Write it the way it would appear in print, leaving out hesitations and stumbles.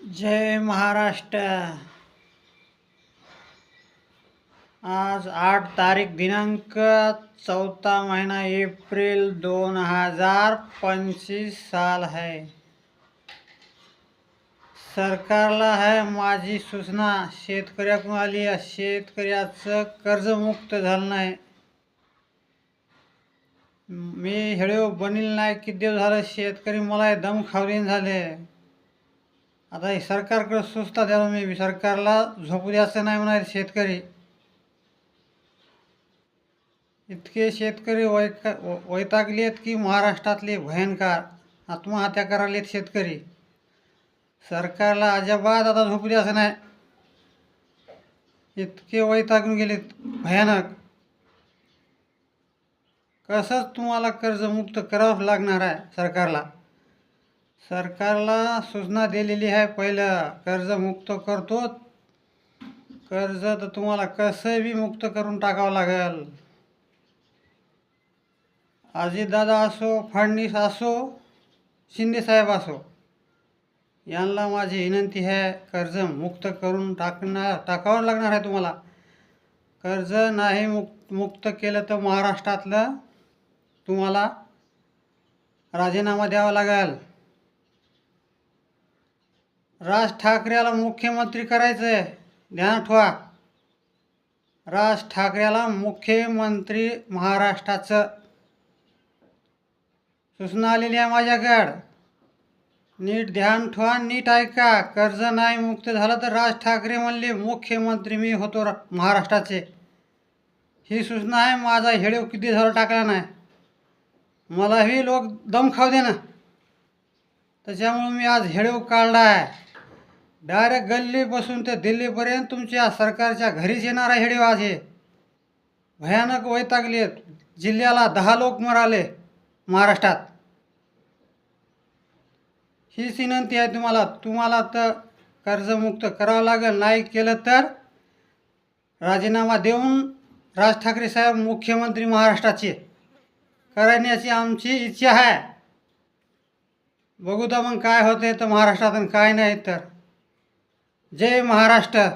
जय महाराष्ट्र। आज 8 तारीख दिनांक 4 महीना एप्रिल 2025 साल है। सरकारला है माझी सूचना, शेतकऱ्याकडून आली आहे। शेतकऱ्याचं कर्जमुक्त झालं नाही। मी हेळेव बनील नाही, किती दिवस झालं शेतकरी मला दम खावरीन झाले। आता हे सरकारकडे सुचता द्यावं, मी सरकारला झोपू द्यायचं नाही म्हणाले शेतकरी। इतके शेतकरी वैतागलेत की महाराष्ट्रातले भयंकर आत्महत्या करायलेत शेतकरी। सरकारला अजिबात आता झोपू द्यायचं नाही, इतके वैतागून गेलेत भयानक। कसंच तुम्हाला कर्जमुक्त करावंच लागणार आहे सरकारला। सरकारला सूचना दिलेली आहे, पहिलं कर्जमुक्त करतो। कर्ज तर तुम्हाला कसं बी मुक्त करून टाकावं लागेल। अजितदादा असो, फडणवीस असो, शिंदेसाहेब असो, यांना माझी विनंती आहे, कर्ज मुक्त करून टाकावं लागणार आहे तुम्हाला। कर्ज नाही मुक्त केलं तर महाराष्ट्रातलं तुम्हाला राजीनामा द्यावा लागेल। राज ठाकरेला मुख्यमंत्री करायचं आहे, ध्यान ठेवा। राज ठाकरेला मुख्यमंत्री महाराष्ट्राचं सूचना आलेली आहे माझ्याकडं, नीट ध्यान ठेवा, नीट ऐका। कर्ज नाही मुक्त झालं तर राज ठाकरे म्हणले मुख्यमंत्री मी होतो महाराष्ट्राचे। ही सूचना आहे। माझा हेळेव किती झालं टाकला नाही, मलाही लोक दम खाऊ दे ना, त्याच्यामुळे मी आज हेळेव काढला आहे। डायरेक्ट गल्लीपासून ते दिल्लीपर्यंत तुमच्या सरकारच्या घरीच येणार आहे हेळेव। आज हे भयानक वैतागलेत, जिल्ह्याला 10 लोक मराले महाराष्ट्रात। हीच विनंती आहे तुम्हाला तर कर्जमुक्त करावं लागेल, नाही केलं तर राजीनामा देऊन राज ठाकरे साहेब मुख्यमंत्री महाराष्ट्राचे करण्याची आमची इच्छा आहे। बघू तर मग काय होते तर महाराष्ट्रात, काय नाही तर। जय महाराष्ट्र।